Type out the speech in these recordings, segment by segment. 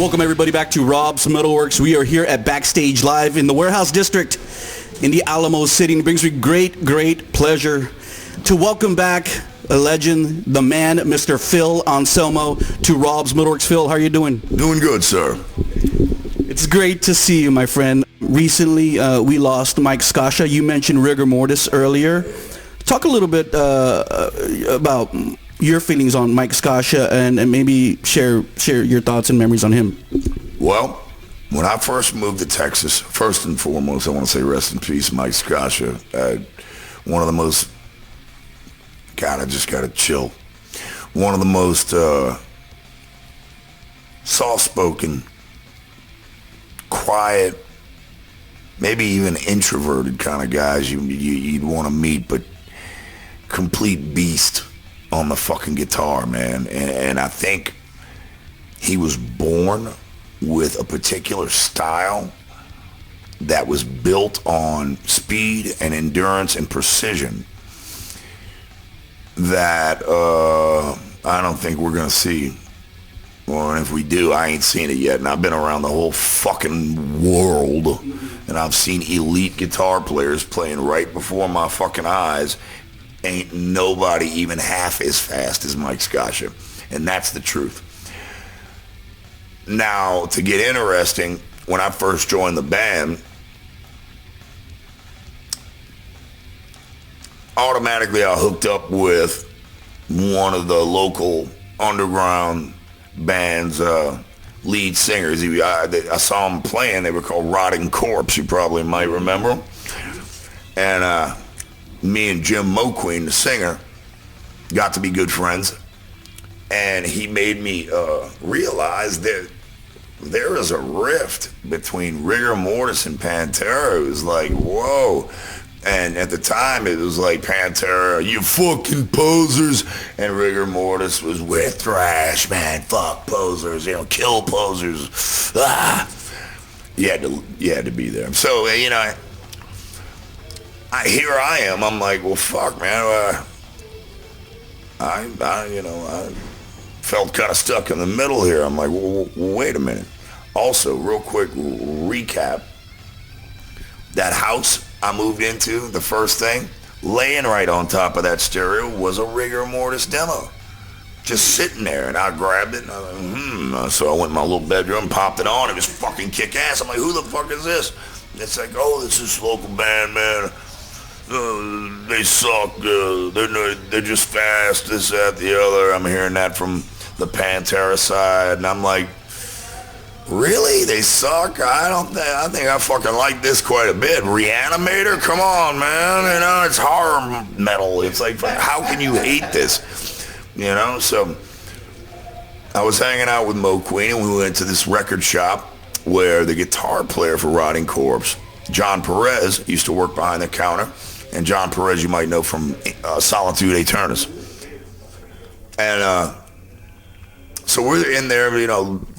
Welcome everybody back to Rob's MetalWorks. We are here at Backstage Live in the Warehouse District in the Alamo City. It brings me great pleasure to welcome back a legend, the man, Mr. Phil Anselmo, to Rob's MetalWorks. Phil, how are you doing? Doing good, sir. It's great to see you, my friend. Recently, we lost Mike Scaccia. You mentioned Rigor Mortis earlier. Talk a little bit about your feelings on Mike Scaccia and maybe share your thoughts and memories on him. Well, when I first moved to Texas, first and foremost, I want to say rest in peace, Mike Scaccia. One of the most, God, I just got to chill. One of the most soft-spoken, quiet, maybe even introverted kind of guys you'd want to meet, but complete beast on the fucking guitar, man. And I think he was born with a particular style that was built on speed and endurance and precision that I don't think we're gonna see. Or if we do, I ain't seen it yet. And I've been around the whole fucking world, and I've seen elite guitar players playing right before my fucking eyes. Ain't nobody even half as fast as Mike Scaccia. And that's the truth. Now, to get interesting, when I first joined the band, automatically I hooked up with one of the local underground band's lead singers. I saw him playing. They were called Rotting Corpse. You probably might remember them. And me and Jim Moqueen, the singer, got to be good friends, and he made me realize that there is a rift between Rigor Mortis and Pantera. It was like, whoa. And at the time, it was like, Pantera, you fucking posers, and Rigor Mortis was with thrash, man, fuck posers, kill posers. You had to be there. So, here I am. I'm like, well, fuck, man. I felt kind of stuck in the middle here. I'm like, well, wait a minute. Also, real quick recap. That house I moved into, the first thing, laying right on top of that stereo was a Rigor Mortis demo. Just sitting there, and I grabbed it, and I was like, So I went in my little bedroom, popped it on. It was fucking kick-ass. I'm like, who the fuck is this? And it's like, oh, this is local band, man. They suck, they're just fast, this, that, the other. I'm hearing that from the Pantera side, and I'm like, really? They suck? I think I fucking like this quite a bit. Reanimator? Come on, man. It's horror metal. It's like, how can you hate this? So I was hanging out with Mo Queen, and we went to this record shop where the guitar player for Rotting Corpse, John Perez, used to work behind the counter. And John Perez, you might know from Solitude Aeternis. And so we're in there,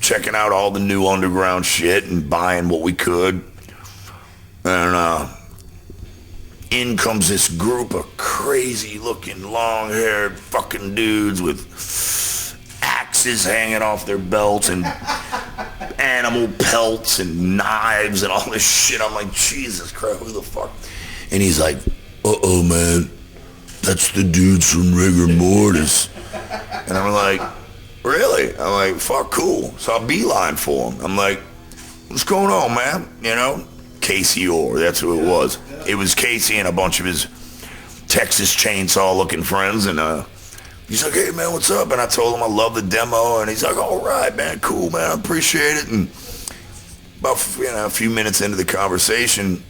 checking out all the new underground shit and buying what we could. And in comes this group of crazy-looking, long-haired fucking dudes with axes hanging off their belts and animal pelts and knives and all this shit. I'm like, Jesus Christ, who the fuck? And he's like, uh-oh, man, that's the dudes from Rigor Mortis. And I'm like, really? I'm like, fuck, cool. So I beeline for him. I'm like, what's going on, man? Casey Orr, that's who it was. It was Casey and a bunch of his Texas Chainsaw-looking friends, and he's like, hey, man, what's up? And I told him I love the demo, and he's like, all right, man, cool, man, I appreciate it. And about a few minutes into the conversation,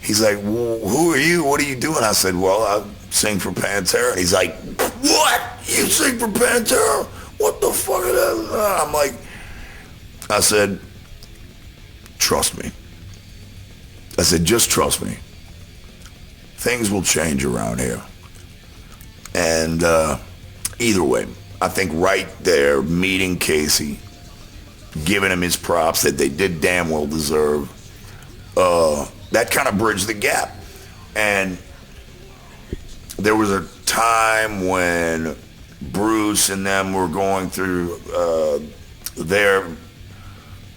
he's like, well, who are you? What are you doing? I said, well, I sing for Pantera. And he's like, what? You sing for Pantera? What the fuck is that? I'm like, I said, trust me. I said, just trust me. Things will change around here. And either way, I think right there, meeting Casey, giving him his props that they did damn well deserve, that kind of bridged the gap. And there was a time when Bruce and them were going through their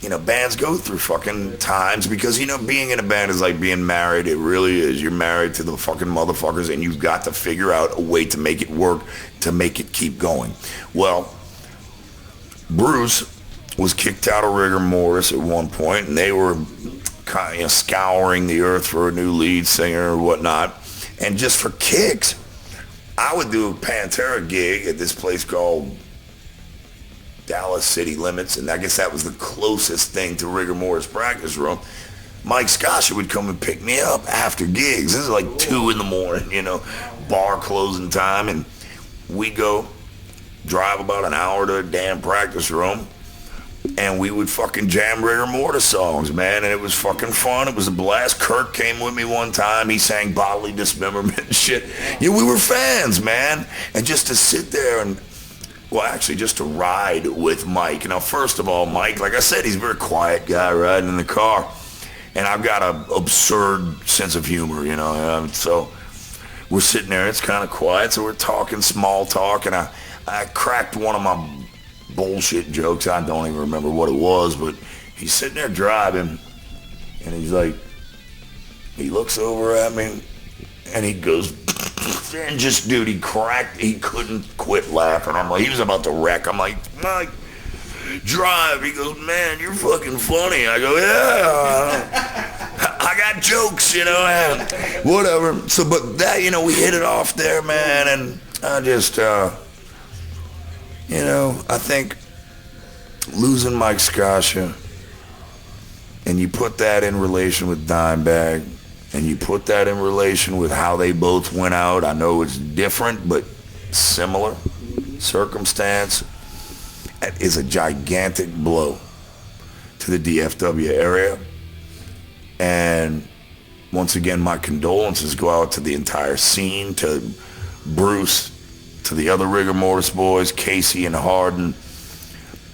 bands go through fucking times because, being in a band is like being married. It really is. You're married to the fucking motherfuckers and you've got to figure out a way to make it work, to make it keep going. Well, Bruce was kicked out of Rigor Mortis at one point and they were kind of scouring the earth for a new lead singer or whatnot. And just for kicks, I would do a Pantera gig at this place called Dallas City Limits, and I guess that was the closest thing to Rigor Mortis practice room. Mike Scaccia would come and pick me up after gigs. This is like 2 a.m, bar closing time, and we go drive about an hour to a damn practice room, and we would fucking jam Rigor Mortis songs, man, and it was fucking fun. It was a blast. Kirk came with me one time. He sang Bodily Dismemberment and shit. We were fans, man, and just to sit there and just to ride with Mike. Now, first of all, Mike, like I said, he's a very quiet guy riding in the car. And I've got an absurd sense of humor, So we're sitting there, it's kind of quiet, so we're talking small talk. And I cracked one of my bullshit jokes. I don't even remember what it was, but he's sitting there driving. And he's like, he looks over at me and he goes, and just, dude, he couldn't quit laughing. I'm like, he was about to wreck. I'm like, Mike, drive. He goes, man, you're fucking funny. I go, yeah, I got jokes, whatever. So, but that, we hit it off there, man. And I just, I think losing Mike Scaccia, and you put that in relation with Dimebag, and you put that in relation with how they both went out. I know it's different, but similar circumstance. That is a gigantic blow to the DFW area. And once again, my condolences go out to the entire scene, to Bruce, to the other Rigor Mortis boys, Casey and Harden.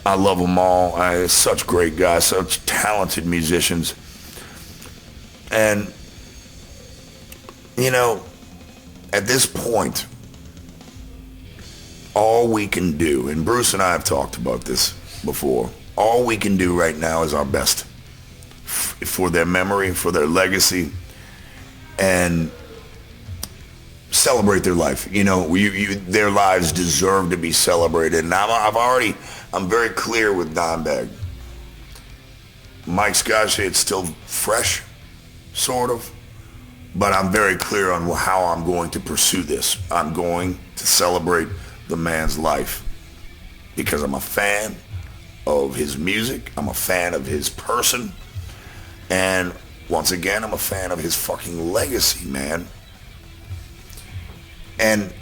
I love them all. Such great guys, such talented musicians. And at this point, all we can do, and Bruce and I have talked about this before, all we can do right now is our best for their memory, for their legacy, and celebrate their life. Their lives deserve to be celebrated. And I'm very clear with Dimebag. Mike Scaccia, it's still fresh, sort of. But I'm very clear on how I'm going to pursue this. I'm going to celebrate the man's life because I'm a fan of his music. I'm a fan of his person. And once again, I'm a fan of his fucking legacy, man. And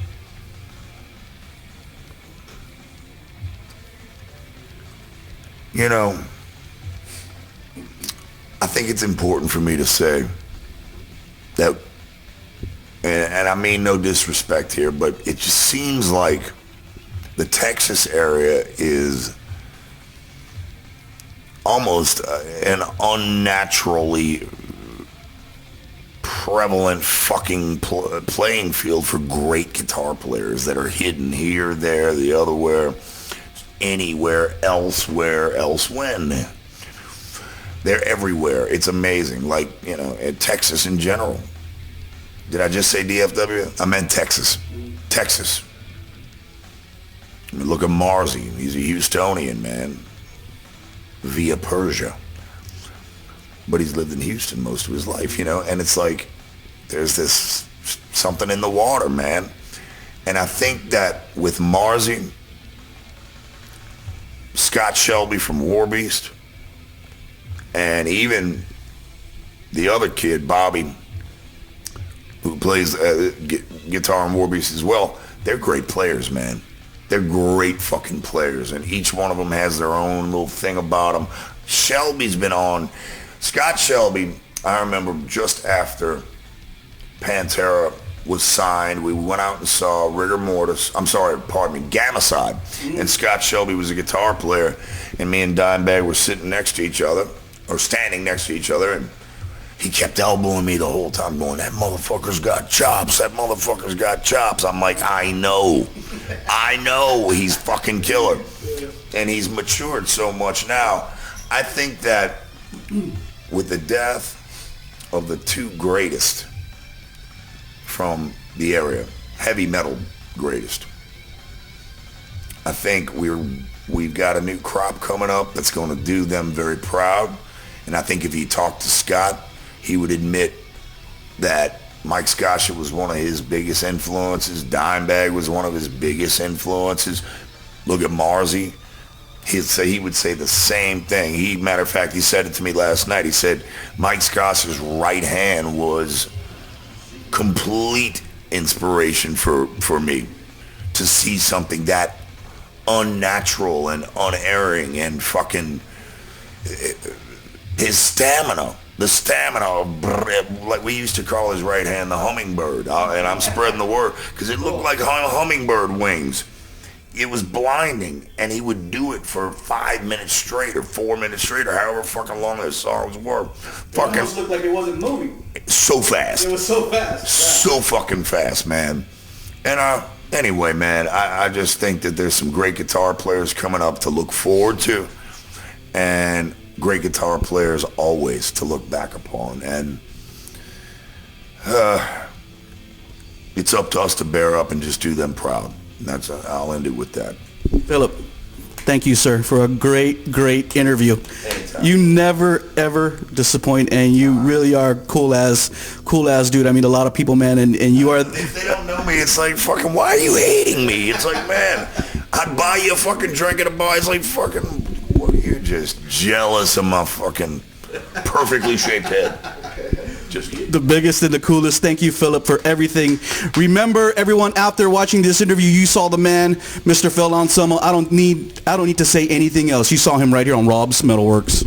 I think it's important for me to say that, and I mean no disrespect here, but it just seems like the Texas area is almost an unnaturally prevalent fucking playing field for great guitar players that are hidden here, there, the other where, anywhere, elsewhere, when. They're everywhere. It's amazing. Like, in Texas in general. Did I just say DFW? I meant Texas. Texas. I mean, look at Marzi. He's a Houstonian, man. Via Persia. But he's lived in Houston most of his life, And it's like, there's this something in the water, man. And I think that with Marzi, Scott Shelby from Warbeast, and even the other kid, Bobby, who plays guitar in Warbeast as well, they're great players, man. They're great fucking players, and each one of them has their own little thing about them. Shelby's been on. Scott Shelby, I remember just after Pantera was signed, we went out and saw Gamacide, and Scott Shelby was a guitar player, and me and Dimebag were sitting next to each other, or standing next to each other, and he kept elbowing me the whole time, going, that motherfucker's got chops, that motherfucker's got chops. I'm like, I know, he's fucking killer. And he's matured so much now. I think that with the death of the two greatest from the area, heavy metal greatest, I think we've got a new crop coming up that's going to do them very proud. And I think if you talk to Scott, he would admit that Mike Scaccia was one of his biggest influences. Dimebag was one of his biggest influences. Look at Marzi. He would say the same thing. Matter of fact, he said it to me last night. He said Mike Scaccia's right hand was complete inspiration for me to see something that unnatural and unerring, and fucking his stamina. The stamina, like we used to call his right hand the hummingbird. And I'm spreading the word because it looked like hummingbird wings. It was blinding, and he would do it for 5 minutes straight or 4 minutes straight or however fucking long his songs were. It almost looked like it wasn't moving. So fast. It was so fast. So fucking fast, man. And anyway, man, I just think that there's some great guitar players coming up to look forward to, and great guitar players always to look back upon. And it's up to us to bear up and just do them proud. And I'll end it with that. Philip, thank you, sir, for a great interview. Anytime. You never ever disappoint, and you really are cool as dude. I mean, a lot of people, man, and you are. If they don't know me, it's like, fucking, why are you hating me? It's like, man, I'd buy you a fucking drink at a bar. It's like, fucking, what, you're just jealous of my fucking perfectly shaped head. Just the biggest and the coolest. Thank you, Philip, for everything. Remember, everyone out there watching this interview, you saw the man, Mr. Phil Anselmo. I don't need to say anything else. You saw him right here on Rob's MetalWorks.